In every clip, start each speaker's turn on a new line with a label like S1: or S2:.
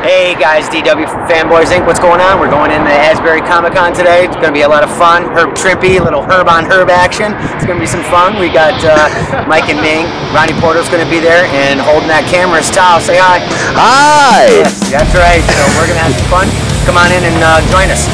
S1: Hey guys, DW from Fanboys Inc. What's going on? We're going in the Asbury Comic-Con today. It's going to be a lot of fun. Herb Trimpy, a little herb on herb action. It's going to be some fun. We got Mike and Ming. Ronnie Porter's going to be there, and holding that camera is Tao. Say hi.
S2: Hi!
S1: Yes, that's right. So we're going to have some fun. Come on in and join us.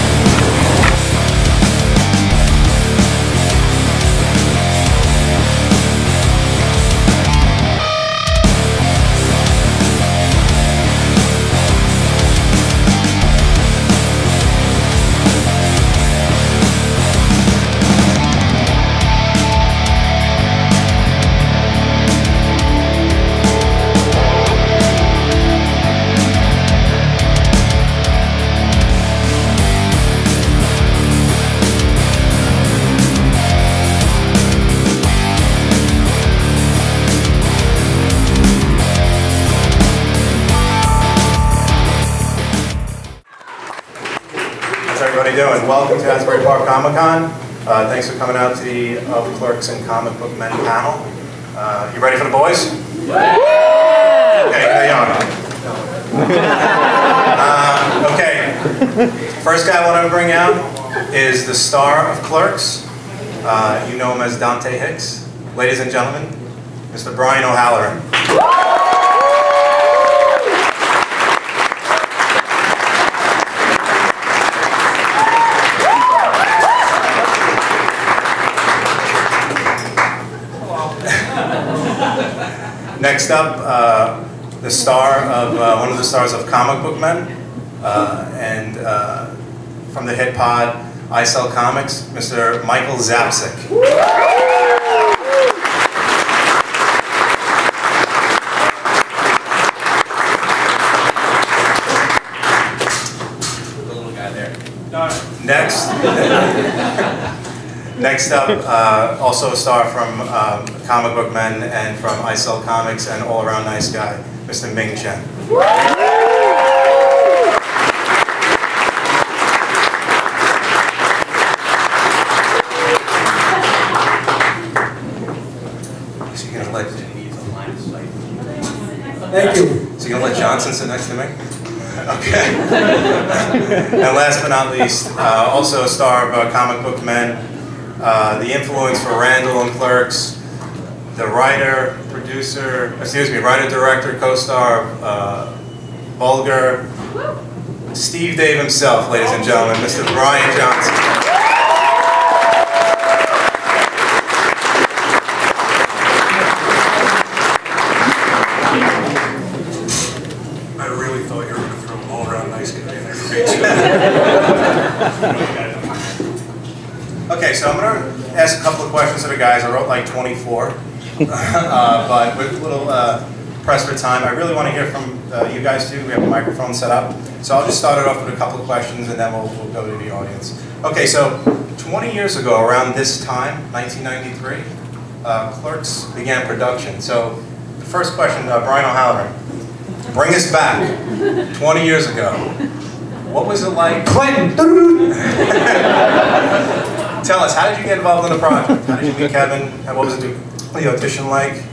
S3: How's everybody doing? Welcome to Asbury Park Comic-Con. Thanks for coming out to the Of Clerks and Comic Book Men panel. You ready for the boys? Yeah! Okay, there you are. Okay, first guy I want to bring out is the star of Clerks. You know him as Dante Hicks. Ladies and gentlemen, Mr. Brian O'Halloran. Next up, the star of one of the stars of Comic Book Men, and from the hit pod I Sell Comics, Mr. Michael Zapcic. The little guy there. Next up, also a star from Comic Book Men and from I Sell Comics and all-around nice guy, Mr. Ming Chen. So you're gonna let
S4: Thank you.
S3: So you're gonna let Johnson sit next to me? Okay. And last but not least, also a star of Comic Book Men. The influence for Randall and Clerks, the writer, director, co-star of Vulgar, Steve Dave himself, ladies and gentlemen, Mr. Brian Johnson.
S4: I really thought you were going to throw an all-around nice guy in there.
S3: Okay, so I'm going to ask a couple of questions to the guys. I wrote like 24, but with a little press for time, I really want to hear from you guys too. We have a microphone set up. So I'll just start it off with a couple of questions and then we'll go to the audience. Okay, so 20 years ago, around this time, 1993, Clerks began production. So the first question, Brian O'Halloran, bring us back 20 years ago. What was it like?
S4: Clinton!
S3: Tell us, how did you get involved in the project? How did you meet Kevin? What was the audition like?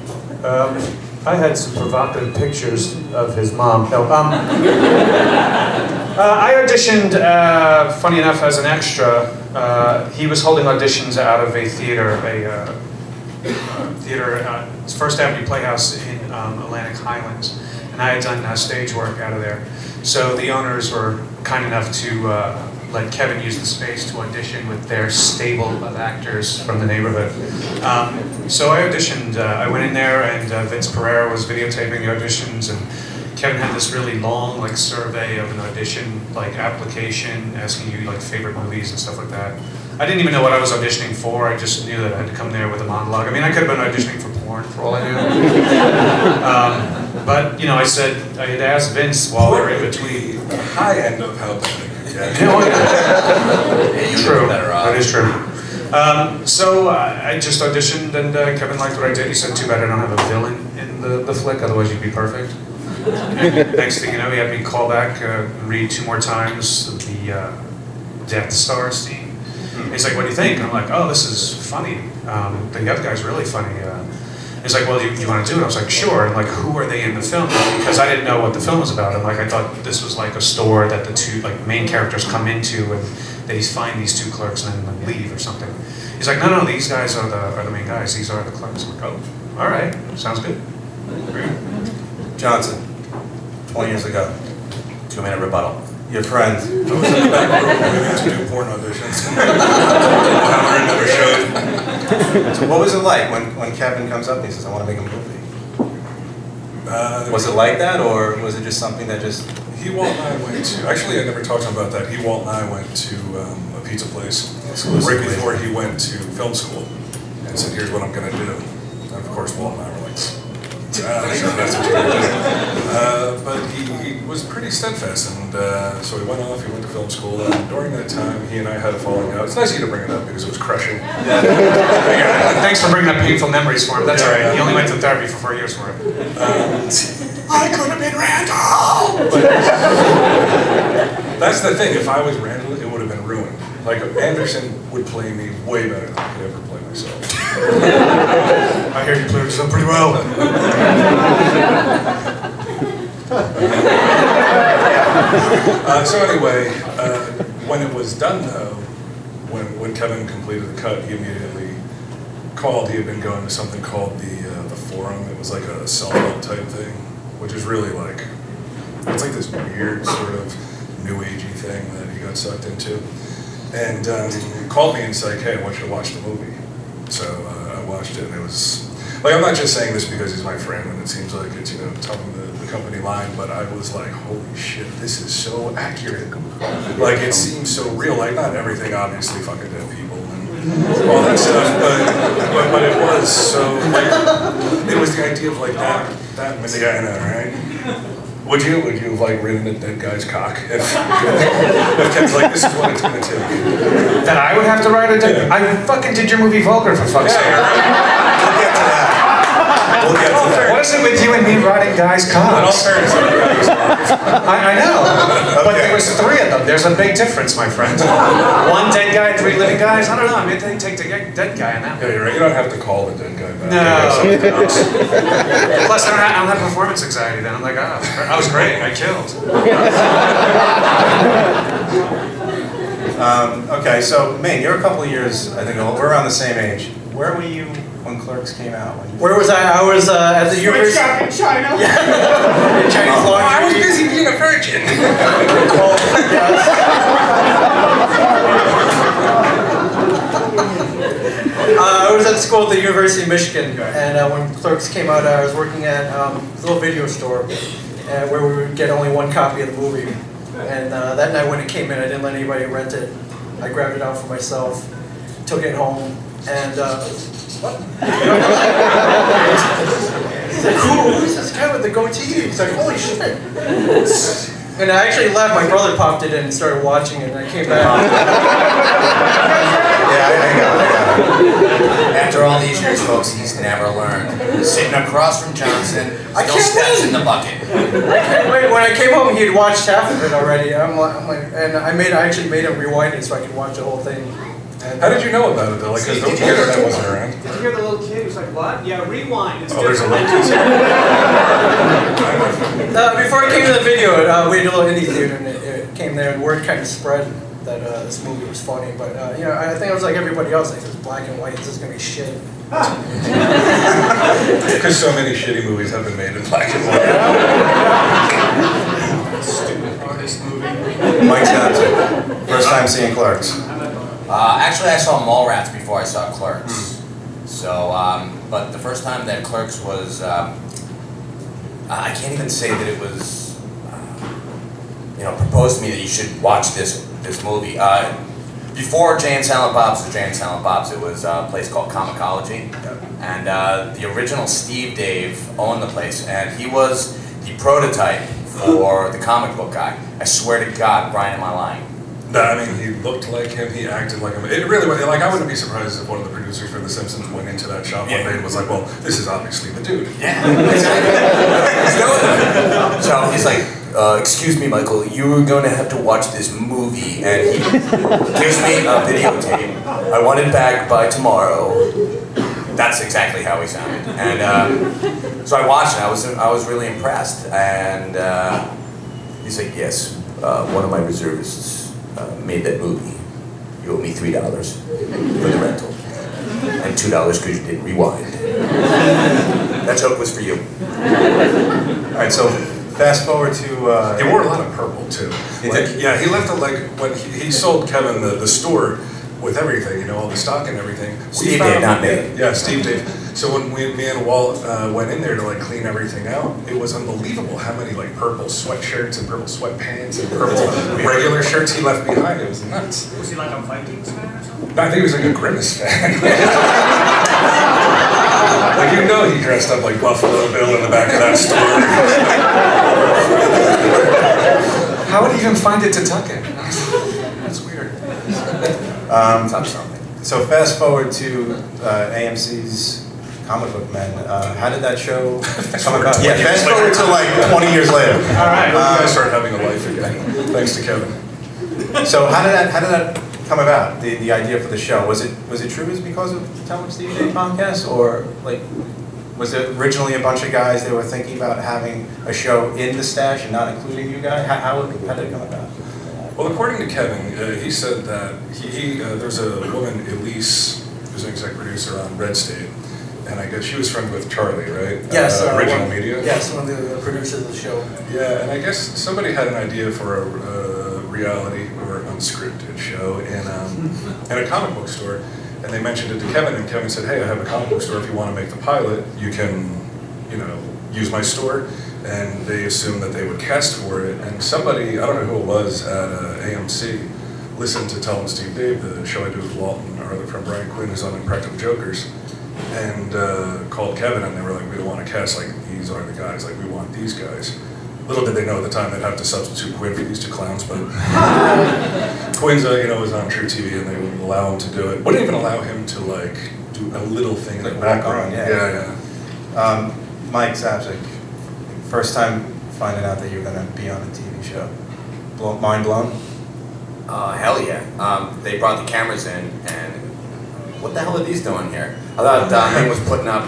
S4: I had some provocative pictures of his mom. No, I auditioned, funny enough, as an extra. He was holding auditions out of a theater, it's First Avenue Playhouse in Atlantic Highlands, and I had done stage work out of there. So the owners were kind enough to let Kevin use the space to audition with their stable of actors from the neighborhood. So I auditioned, I went in there and Vince Pereira was videotaping the auditions, and Kevin had this really long survey of an audition application asking you favorite movies and stuff like that. I didn't even know what I was auditioning for, I just knew that I had to come there with a monologue. I mean, I could have been auditioning for porn for all I knew. But, you know, I had asked Vince while we were in between. The high end of helping.
S3: True, that is true.
S4: So I just auditioned and Kevin liked what I did. He said, too bad I don't have a villain in the flick, otherwise you'd be perfect. Next thing you know, he had me call back, read 2 more times the Death Star scene. He's like, what do you think? And I'm like, oh, this is funny. The other guy's really funny. He's like, well, you want to do it? I was like, sure. And like, who are they in the film? Because I didn't know what the film was about. And like, I thought this was like a store that the two main characters come into, and they find these two clerks and then leave or something. He's like, no, these guys are the main guys. These are the clerks. I'm like, oh, all right, sounds good.
S3: Johnson, 20 years ago.
S1: 2-minute rebuttal.
S3: Your friend.
S2: I was in the back room to do porn auditions. Never showed.
S3: So what was it like when Kevin comes up and he says, I want to make a movie? Was it like that, or was it just something that just...
S2: Walt and I went to, actually I never talked to him about that. Walt and I went to a pizza place right before he went to film school and said, here's what I'm going to do. And of course Walt and I were like, sure, that's what you're going to do. But he was pretty steadfast, and so he went off, he went to film school, and during that time he and I had a falling out. It's nice of you to bring it up because it was crushing.
S4: Thanks for bringing up painful memories for him. That's all right. He only went to therapy for 4 years for it.
S2: I could have been Randall! But that's the thing, if I was Randall, it would have been ruined. Like, Anderson would play me way better than I could ever play myself.
S4: I hear you played yourself pretty well.
S2: So anyway, when it was done though, when Kevin completed the cut, he immediately called. He had been going to something called the Forum. It was like a self-help type thing, which is really like, it's like this weird sort of new agey thing that he got sucked into. And he called me and said, hey, I want you to watch the movie. So I watched it, and it was, like, I'm not just saying this because he's my friend and it seems like it's, telling the company line, but I was like, holy shit, this is so accurate. Like, it seems so real. Like, not everything, obviously, fucking dead people and all that stuff, but it was so, like, it was the idea of, like, that Indiana, right? Would you have, like, ridden a dead guy's cock if Ken's like, this is what it's gonna take?
S4: That I would have to write a dead? I fucking did your movie Vulgar, for fuck's sake.
S3: We'll get to that. We'll get to that.
S4: What is it with you and me riding guys' cocks? I know, but there was 3 of them. There's a big difference, my friend. 1 dead guy, 3 living guys. I don't know. I mean, they take the dead guy in that.
S2: Yeah, you're right. You don't have to call the dead guy back.
S4: No. Plus, I don't have performance anxiety. Then I'm like, oh, I was great. I killed.
S3: Okay, so Ming, you're a couple of years, I think, old. We're around the same age. Where were you when Clerks came out?
S5: Where was I? I was at the university.
S6: Shop in China.
S5: Yeah. In Chinese laundry.
S2: I was busy being a virgin.
S5: I was at school at the University of Michigan, and when Clerks came out, I was working at a little video store where we would get only 1 copy of the movie. And that night when it came in, I didn't let anybody rent it. I grabbed it out for myself, took it home, and what? He's like, who's this guy with the goatee? He's like, holy shit. And I actually left, my brother popped it in and started watching it, and I came back.
S3: Yeah, I got it.
S1: After all these years, folks, he's never learned. Sitting across from Johnson, still steps in the bucket.
S5: When I came home, he had watched half of it already. I'm like, and I actually made him rewind it so I could watch the whole thing. And,
S2: how did you know about it though? Like, because the internet wasn't around.
S6: Did you hear the little kid who's like, what? Yeah, rewind. It's
S2: There's a
S6: different.
S2: little
S5: before I came to the video, we had a little indie theater, and it came there, and word kind of spread that this movie was funny. But I think I was like everybody else. Like, it's black and white. This is gonna be shit.
S2: Because so many shitty movies have been made in black and white.
S6: Stupid artist movie.
S3: Mike Johnson, first time seeing Clerks.
S1: Actually, I saw Mallrats before I saw Clerks. So, but the first time that Clerks was, I can't even say that it was, proposed to me that you should watch this movie. Before Jay and Silent Bob's was Jay and Silent Bob's, it was a place called Comicology. And the original Steve Dave owned the place, and he was the prototype for the comic book guy. I swear to God, Brian, am I lying?
S2: No, I mean, he looked like him, he acted like him. It really was, like, I wouldn't be surprised if one of the producers for The Simpsons went into that shop one day and was like, well, this is obviously the dude.
S1: Yeah. So he's like, excuse me, Michael, you're going to have to watch this movie. And he gives me a videotape. I want it back by tomorrow.
S7: That's exactly how he sounded. And so I watched it. I was really impressed. And he said, yes, one of my reservists made that movie. You owe me $3 for the rental. And $2 because you didn't rewind. That joke was for you.
S3: All right, so fast forward to...
S2: he wore a lot of purple, too. Yeah, he left it like, when he sold Kevin the store with everything, you know, all the stock and everything.
S7: Steve did, not me.
S2: Yeah, Steve did. So when me and Walt went in there to like clean everything out, it was unbelievable how many like purple sweatshirts and purple sweatpants and purple regular shirts he left behind. It was nuts.
S6: Was he like a Vikings fan or something?
S2: No, I think he was like a Grimace fan. Like, you know, he dressed up like Buffalo Bill in the back of that store. How would he even find it to tuck in? That's weird.
S3: So fast forward to AMC's Comic Book Men. How did that show come about? Yeah, fast forward to like 20 years later.
S6: All right.
S2: You guys started having a life again, thanks to Kevin.
S3: So how did that come about? The idea for the show, was it true? Is because of the Tell 'em Stevie Day podcast, or like was it originally a bunch of guys that were thinking about having a show in the stash and not including you guys? How did it come about?
S2: Well, according to Kevin, he said that there's a woman, Elise, who's an exec producer on Red State, and I guess she was friends with Charlie, right?
S5: Yes.
S2: Original Media?
S5: Yes, one of the producers of the show.
S2: Yeah, and I guess somebody had an idea for a reality or unscripted show in a comic book store, and they mentioned it to Kevin, and Kevin said, hey, I have a comic book store. If you want to make the pilot, you can, you know, use my store. And they assumed that they would cast for it, and somebody, I don't know who it was at AMC, listened to Tell 'em Steve Dave, the show I do with Walton, our other friend Brian Quinn, who's on Impractical Jokers, and called Kevin, and they were like, we don't want to cast, like, these are the guys, like, we want these guys. Little did they know at the time they'd have to substitute Quinn for these two clowns, but Quinn's, you know, was on True TV, and they wouldn't allow him to do it. Wouldn't even allow him to, like, do a little thing in the background.
S3: Yeah. Mike Sapsik. First time finding out that you're going to be on a TV show. Mind blown?
S7: Hell yeah. They brought the cameras in, and what the hell are these doing here? I thought Ming was putting up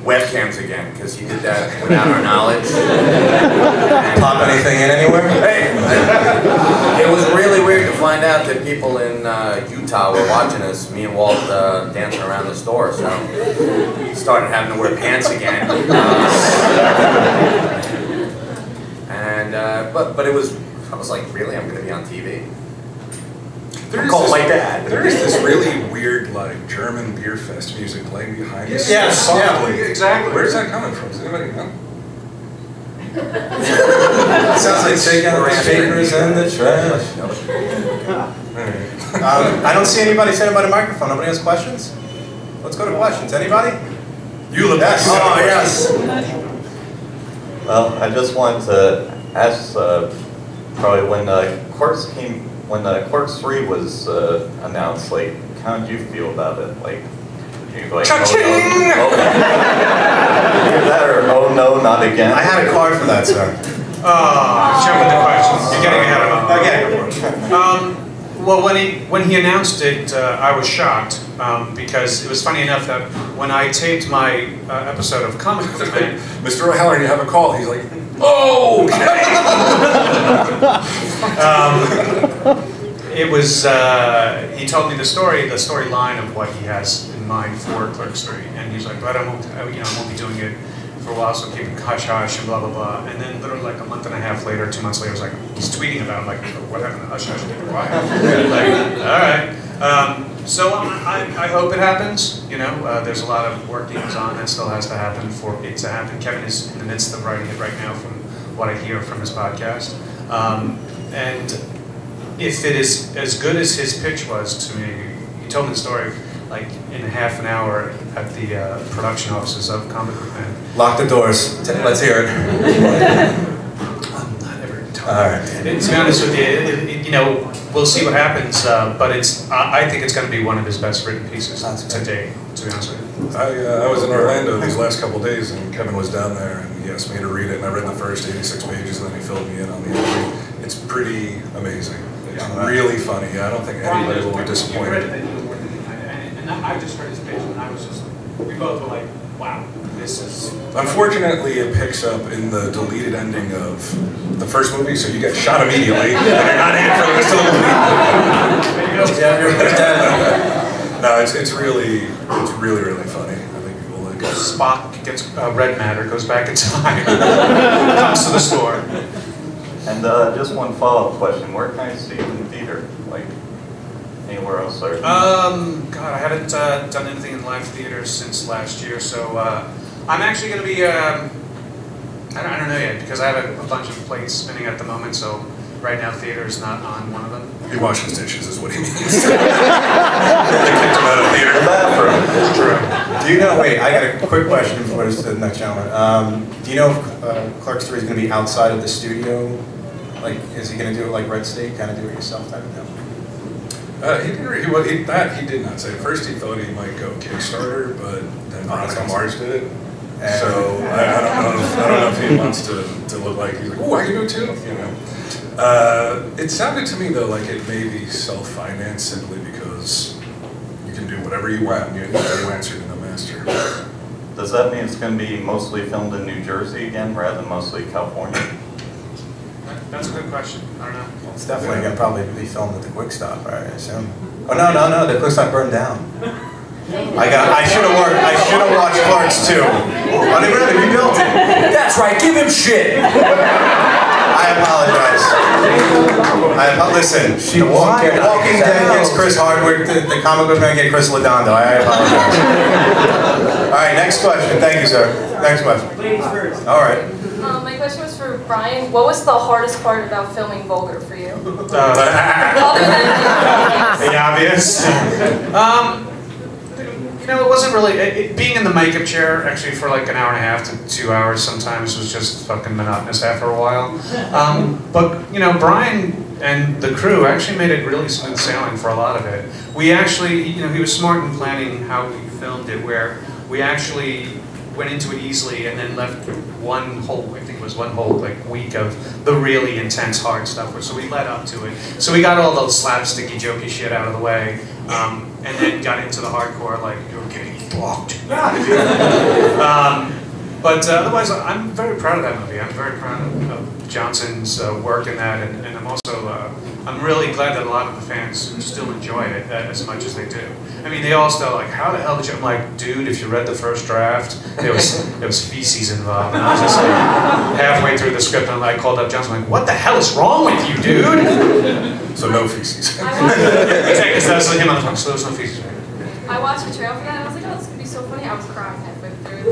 S7: webcams again, because he did that without our knowledge.
S3: Pop anything in anywhere?
S7: Hey, it was really weird to find out that people in Utah were watching us, me and Walt dancing around the store, so started having to wear pants again. But it was, I was like, really, I'm going to be on TV? I'm called my dad.
S2: There is this really weird, like, German beer fest music playing behind us.
S6: Yes, yeah, exactly.
S2: Where's that coming from? Does anybody know?
S3: It sounds like taking out the papers and the trash. I don't see anybody sitting by the microphone. Nobody has questions? Let's go to questions. Anybody?
S2: You look
S3: Yes.
S2: like
S3: Oh, yes.
S8: Well, I just wanted to ask, probably when Clerks 3 was announced, like, how did you feel about it? Like, did you like,
S2: Cha-ching!
S8: oh that, or oh no, not again?
S3: I had a card for that, sir.
S4: Jump with the questions. You're getting ahead of them. Well, when he announced it, I was shocked because it was funny enough that when I taped my episode of Comic Book Man,
S2: Mr. O'Halloran, you have a call. He's like, oh,
S4: it was, he told me the storyline of what he has in mind for Clerks 3, and he's like, but I won't be doing it for a while, so keep it hush-hush and blah, blah, blah. And then literally like a month and a half later, 2 months later, I was like, he's tweeting about it, like, what happened to hush-hush and keep it quiet? Like, all right. So I hope it happens, you know. There's a lot of work goes on that still has to happen for it to happen. Kevin is in the midst of writing it right now from what I hear from his podcast. And if it is as good as his pitch was to me, he told me the story like in half an hour at the production offices of Comic Book Man.
S3: Lock the doors. Let's hear it.
S4: I'm not ever
S3: All right.
S4: To be honest with you, you know, we'll see what happens, but I think it's going to be one of his best written pieces to date, to be honest with you.
S2: I was in Orlando these last couple of days, and Kevin was down there, and he asked me to read it, and I read the first 86 pages, and then he filled me in on the end. It's pretty amazing. It's really funny. I don't think anybody will be disappointed.
S6: And
S4: I just heard his pitch, and I was just, we both were like, wow, this is...
S2: Unfortunately, it picks up in the deleted ending of the first movie, so you get shot immediately, and you're not in for the rest of the movie. No, it's really funny. I think people like it.
S4: Spock gets red matter, goes back in time, comes to the store.
S8: And just one follow-up question: where can I see it in the theater? Like anywhere else? Or
S4: God, I haven't done anything in live theaters since last year, so I'm actually going to be. I don't know yet because I have a bunch of plates spinning at the moment. So right now, theater is not on one of them.
S2: He washes dishes, is what he means. They kicked him out of theater.
S3: It's true. Do you know? Wait, I got a quick question before this to the next gentleman. Do you know if Clerks 3 is going to be outside of the studio? Like, is he going to do it like Red State, kind of do it yourself type of deal?
S2: He did not say. At first, he thought he might go Kickstarter, but then Veronica Mars did it. So I don't know if he wants to look like he's like, oh, I can do it too. You know. It sounded to me though like it may be self-financed simply because you can do whatever you want. You answer to the master.
S8: does that mean it's going to be mostly filmed in New Jersey again, rather than mostly California?
S4: That's a good question. I don't know.
S3: It's definitely going to probably be filmed at the Quick Stop, I assume. Oh no, the Quick Stop burned down. I should have watched Clerks 2. Oh, they really rebuilt it.
S1: That's right, give him shit!
S3: I apologize. Listen, The Walking Dead gets Chris Hardwick, the comic book man gets Chris Lodondo. I apologize. Alright, next question. Thank you, sir. Next question.
S9: Ladies first.
S3: Alright.
S9: My question was for Brian. What was the hardest part about filming Vulgar for you? Other than
S4: the obvious. You know, it wasn't really, being in the makeup chair actually for like an hour and a half to 2 hours sometimes was just fucking monotonous after a while. But, you know, Brian and the crew actually made it really smooth sailing for a lot of it. We actually, you know, he was smart in planning how we filmed it, where we actually went into it easily and then left one whole like week of the really intense hard stuff. So we led up to it. So we got all those slapsticky, jokey shit out of the way. And then got into the hardcore, like, you're getting blocked. But otherwise, I'm very proud of that movie. I'm very proud of Johnson's work in that, and I'm also, I'm really glad that a lot of the fans still enjoy it as much as they do. I mean, they all still like, how the hell did you, I'm like, dude, if you read the first draft, there was feces involved. And I was just like, halfway through the script, and I called up Johnson, like, what the hell is wrong with you, dude?
S2: So no feces.
S4: Exactly, so that's him on the phone, so there's no feces.
S9: I watched the trailer for that and I was like, oh, this could be so funny. I was crying halfway through.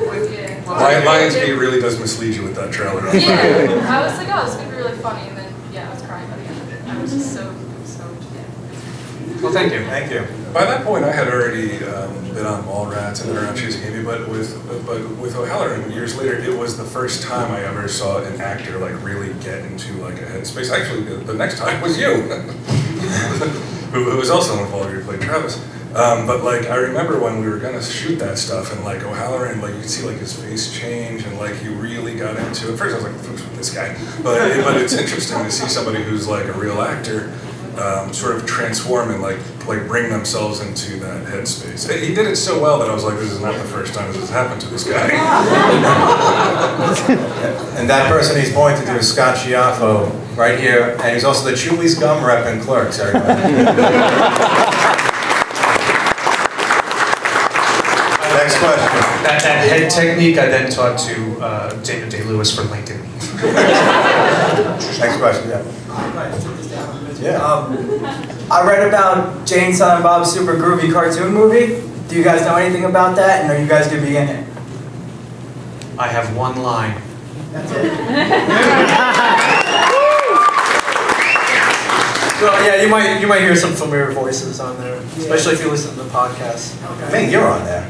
S2: Lionsgate really does mislead you with that trailer.
S9: Yeah, I was like, oh, this could be really funny. And then, yeah, I was crying by the end of it. I was just so, yeah.
S4: Well, thank you.
S3: Thank you.
S2: By that point, I had already been on Mallrats and around Chasing Amy, but with O'Halloran years later, it was the first time I ever saw an actor like really get into like a headspace. Actually, the next time was you, who was also involved. You played Travis. But like I remember when we were gonna shoot that stuff, and like O'Halloran, like you could see like his face change, and like he really got into it. At first, I was like, "Who's this guy?" But it's interesting to see somebody who's like a real actor. Sort of transform and like bring themselves into that headspace. He did it so well that I was like, this is not the first time this has happened to this guy.
S3: And that person he's pointing to is Scott Schiaffo, right here, and he's also the Chewlies gum rep in Clerks, everybody. Next question.
S4: That head technique I then taught to Daniel Day-Lewis for Lincoln.
S3: Next question, yeah.
S10: I read about Jane Silent Bob's Super Groovy cartoon movie. Do you guys know anything about that, and are you guys going to be in it?
S4: I have one line.
S10: That's it.
S5: Well, yeah, you might hear some familiar voices on there, especially if you listen to the podcast.
S3: I think you're on there,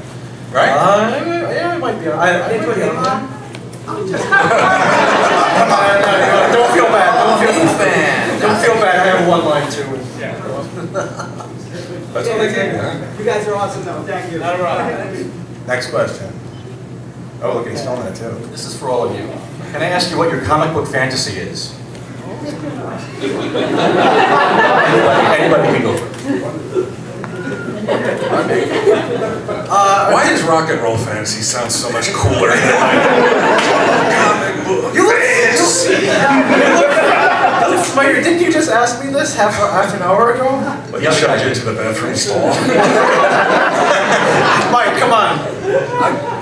S3: right?
S5: Yeah, I might be on. I might be on there. Don't feel bad. Don't feel bad. I have one line too.
S2: That's what they gave me, huh?
S10: You guys are awesome, though. Thank you.
S5: All right.
S3: Next question. Oh, look, he's filming it too.
S11: This is for all of you. Can I ask you what your comic book fantasy is? Anybody can go first.
S2: Why does rock and roll fantasy sound so much cooler than comic book fantasy?
S5: Spider, didn't you just ask me this half an hour ago?
S2: Well, he shoved you into the bathroom stall.
S5: Mike, come on.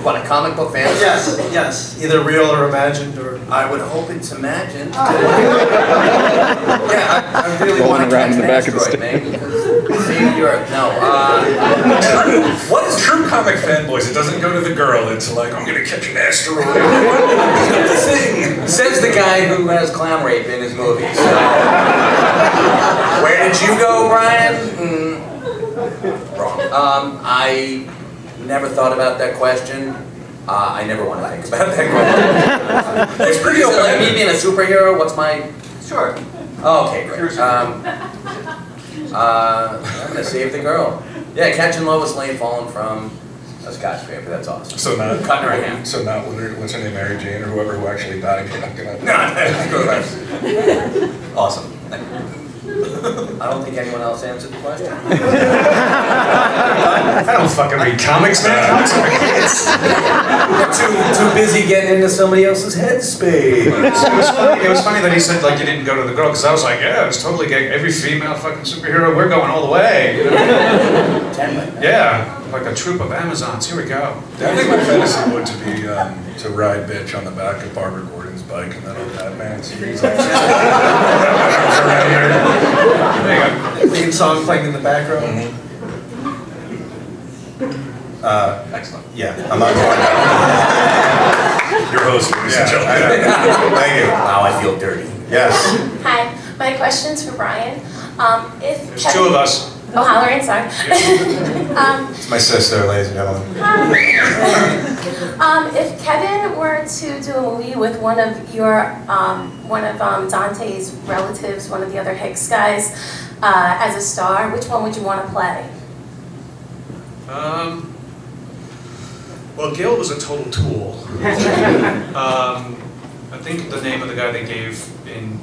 S7: What, a comic book fantasy?
S5: Yes, yes. Either real or imagined or...
S7: I would hope it's imagined. Yeah, I really want to catch an asteroid, man. Save the Earth. No.
S2: What is true comic fanboys? It doesn't go to the girl. It's like, I'm going to catch an asteroid. The thing.
S7: Says the guy who has clown rape in his movies. Where did you go, Brian? Wrong. I never thought about that question. I never want to think about that question.
S2: It's pretty open.
S7: Like me being a superhero, what's my...
S11: Sure.
S7: Oh, okay, great. I'm going to save the girl. Yeah, catching Lois Lane falling from a skyscraper, that's awesome.
S2: So not
S7: cutting her hand.
S2: So not what's her name, Mary Jane or whoever who actually died. You're not gonna.
S7: No. Awesome. I don't think anyone else answered the question.
S2: I don't fucking read comics, man.
S7: too busy getting into somebody else's headspace.
S4: It was funny that he said like you didn't go to the girl because I was like, yeah, it's totally getting every female fucking superhero. We're going all the way. You know? Yeah, like a troop of Amazons. Here we go.
S2: I think my fantasy would to be to ride bitch on the back of Barbara Gordon's bike and then on Batman series.
S5: Theme song playing in the background.
S3: Excellent. Yeah, I'm not going
S2: Your host, ladies and gentlemen.
S3: Thank you.
S7: Wow, I feel dirty.
S3: Yes.
S12: Hi, my question's for Brian.
S4: There's two of us.
S12: Oh, Halloran, sorry.
S3: It's my sister, ladies and gentlemen.
S12: If Kevin were to do a movie with one of Dante's relatives, one of the other Hicks guys, as a star, which one would you want to play?
S4: Well, Gil was a total tool. I think the name of the guy they gave in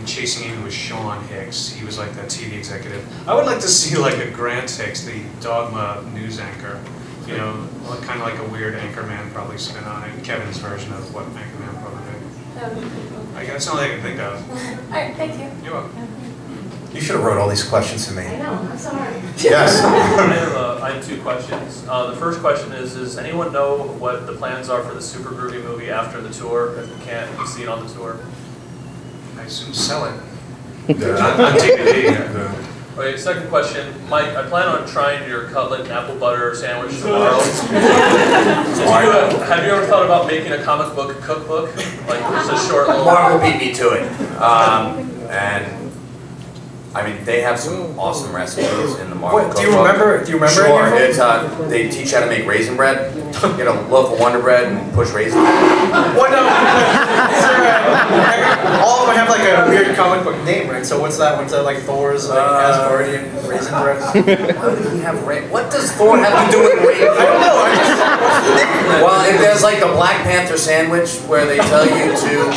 S4: Chasing Amy was Sean Hicks. He was like that TV executive. I would like to see like a Grant Hicks, the Dogma news anchor. You know, kind of like a weird Anchorman probably spin on it. Kevin's version of what Anchorman probably did.
S12: That would be pretty cool.
S4: That's the only thing I can think of.
S12: All right, thank you.
S4: You're welcome.
S3: You should have wrote all these questions to me.
S12: I know, I'm sorry.
S3: Yes.
S13: I have two questions. The first question is, does anyone know what the plans are for the Super Groovy movie after the tour, if we can't see it on the tour?
S4: I assume sell it.
S2: On DVD.
S13: Okay, second question. Mike, I plan on trying your cutlet and apple butter sandwich tomorrow. Have you ever thought about making a comic book cookbook? Like just a short little...
S7: Marvel beat me to it. And I mean, they have some awesome recipes in the Marvel cookbook.
S5: Do you remember
S7: Sure.
S5: any of
S7: It's, they teach how to make raisin bread. Get a loaf of Wonder Bread and push raisins.
S5: What? No. All of them have like a weird comic book name, right? So what's that? What's that like Thor's like Asbury and raisin bread?
S7: Why would he have what does Thor have to do with raisin?
S5: I don't know.
S7: Well, if there's like the Black Panther sandwich where they tell you to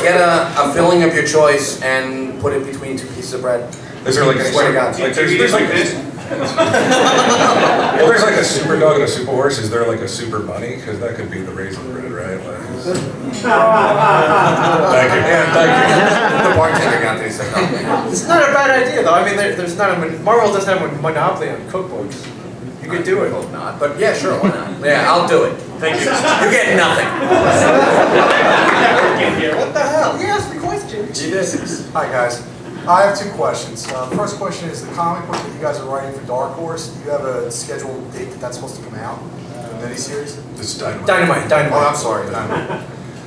S7: get a filling of your choice and put it between two pieces of bread.
S2: Is there like a
S7: Swear to God.
S2: there's like this? Well, there's like a super dog and a super horse. Is there like a super bunny? Because that could be the raisin bread, right? Like, thank you.
S7: Yeah, thank you. The bartender got this.
S5: It's not a bad idea though. I mean, there's not Marvel doesn't have a monopoly on cookbooks. You could do it.
S7: Hope not, but yeah, sure, why not? Yeah, I'll do it.
S13: Thank you.
S7: You get nothing.
S5: What the hell? He asked me questions.
S14: Hi guys. I have two questions. The first question is the comic book that you guys are writing for Dark Horse. Do you have a scheduled date that's supposed to come out? The miniseries?
S2: This Dynamite.
S5: Dynamite.
S14: Oh, I'm sorry. Dynamite.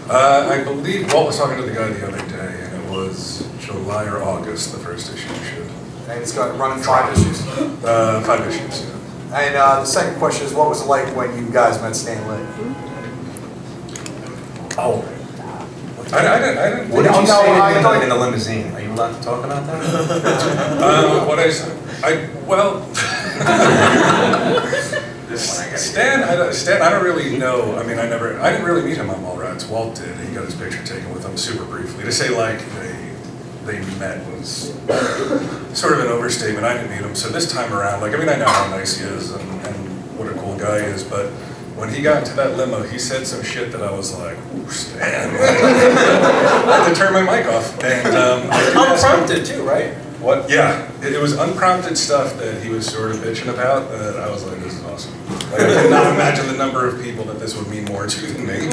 S2: I believe Walt was talking to the guy the other day, and it was July or August, the first issue should.
S14: And it's got running 5 issues.
S2: 5 issues, yeah.
S14: And the second question is, what was it like when you guys met Stan Lee?
S3: Oh.
S2: I didn't.
S3: What did you say
S14: I
S3: in
S14: thought-
S3: the limousine? Are you allowed to talk about that?
S2: What I said, Stan, I don't really know. I mean, I didn't really meet him on Mallrats. Walt did. He got his picture taken with him super briefly. To say like they met was sort of an overstatement. I didn't meet him, so this time around, like, I mean, I know how nice he is and what a cool guy he is, but when he got into that limo, he said some shit that I was like, ooh, Stan. I had to turn my mic off. And
S5: unprompted too, right?
S2: What? Yeah, it was unprompted stuff that he was sort of bitching about that I was like, this is awesome. Like, I could not imagine the number of people that this would mean more to than me.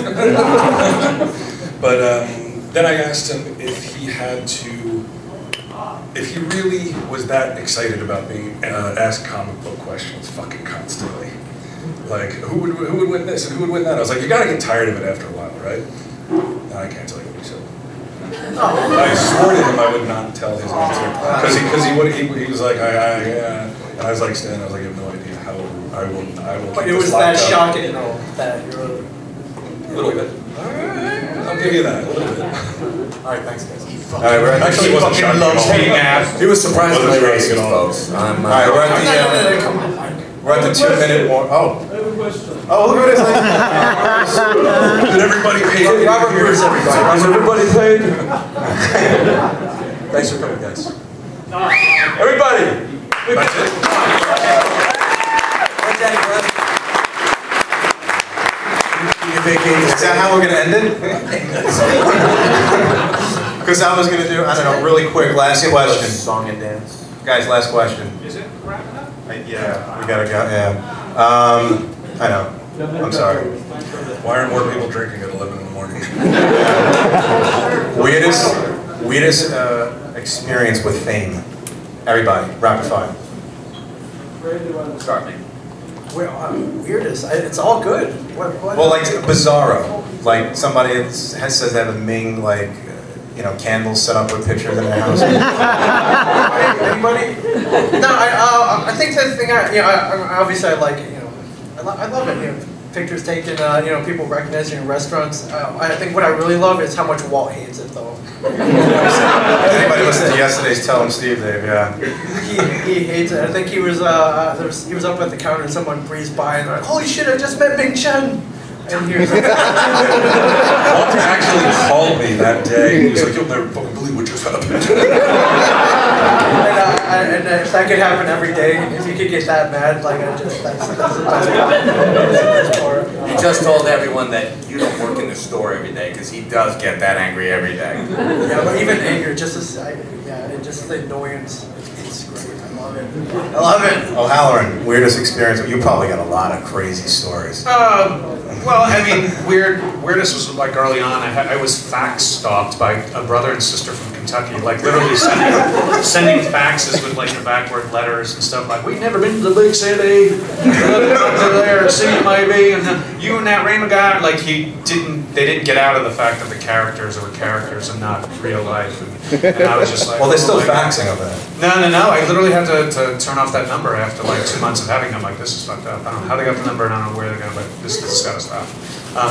S2: But then I asked him if he had to, if he really was that excited about being asked comic book questions fucking constantly. Like, who would win this and who would win that? I was like, you gotta get tired of it after a while, right? No, I can't tell you what he said. I swore to him I would not tell his answer because he was like, yeah, and I was like, Stan, I was like, you have no idea how I will.
S5: But it was that shocking, though, that you're
S2: a little bit. I'll give you that a little bit.
S14: All right, thanks, guys.
S3: All right, we're
S2: actually wasn't shocking at all.
S3: He was surprised by racist,
S7: folks.
S3: All right, we're at the 2-minute warm. Oh, look at this.
S2: Did everybody pay?
S3: Robert Bruce, everybody.
S11: Is everybody paid? Thanks for coming, guys. Everybody!
S2: That's it.
S3: Is that how we're going to end it? Because I was going to do, I don't know, really quick, last question.
S7: Song and dance.
S3: Guys, last question.
S6: Is it wrapping up?
S3: Yeah, we got to go, yeah. I know. I'm sorry.
S2: Why aren't more people drinking at 11 in the morning?
S3: Weirdest experience with fame. Everybody, rapid fire.
S7: Start me.
S5: Weirdest. It's all good. What?
S3: Well, like bizarro. Like somebody says they have a Ming, like, candles set up with pictures in their house.
S5: Anybody? No, I think the thing. Obviously I like it. I love it. Pictures taken. People recognizing in restaurants. I think what I really love is how much Walt hates it, though.
S3: Anybody listen to yesterday's Tell 'em Steve, Dave? Yeah.
S5: He hates it. I think he was up at the counter and someone breezed by and they're like, "Holy shit! I just met Big Chen." And he was like,
S2: Walter actually called me that day. He was like, "You'll never fucking believe what just happened."
S5: and if that could happen every day, if you could get that mad, like that's the best part.
S7: He just told everyone that you don't work in the store every day because he does get that angry every day.
S5: Yeah, but even anger, just the annoyance. It's great. I love it.
S3: O'Halloran, weirdest experience. You probably got a lot of crazy stories.
S4: Well, I mean, weirdest was like early on. I was fax stalked by a brother and sister from Kentucky, like literally sending faxes with like the backward letters and stuff like, "We've never been to the big city, up to there, see maybe, and you and that Raymond guy." Like they didn't get out of the fact that the characters were characters and not real life. And I was just like,
S3: well, they're still faxing of that.
S4: No. I literally had to turn off that number after like 2 months of having them. Like, this is fucked up. I don't know how they got the number and I don't know where they're going, but this has got to stop.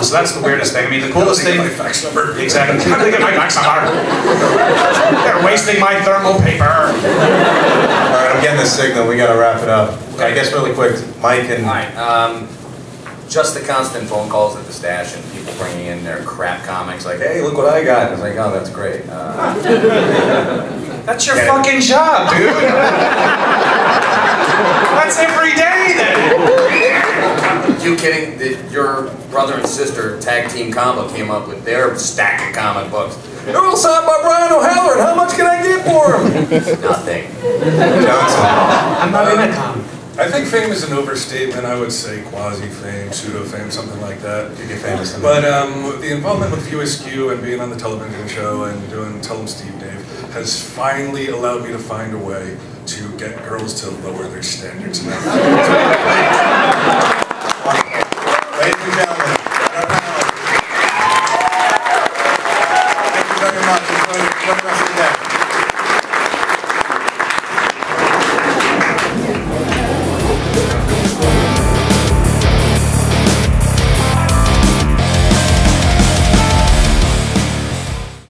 S4: So that's the weirdest thing. I mean, the coolest thing.
S2: My fax number.
S4: Exactly. How did they get my fax number? They're wasting my thermal paper.
S3: All right, I'm getting the signal. We got to wrap it up. I guess really quick, Mike and.
S7: All right. Just the constant phone calls at the stash and people bringing in their crap comics like, "Hey, look what I got." And I was like, "Oh, that's great."
S4: That's your fucking job, dude. That's every day then.
S7: You kidding? Your brother and sister, Tag Team Combo, came up with their stack of comic books. They're all signed by Brian O'Halloran. How much can I get for them? Nothing.
S3: Johnson.
S4: I'm not in a comic.
S2: I think fame is an overstatement. I would say quasi-fame, pseudo-fame, something like that.
S3: You get famous.
S2: But the involvement with View Askew and being on the television show and doing Tell 'em Steve, Dave has finally allowed me to find a way to get girls to lower their standards.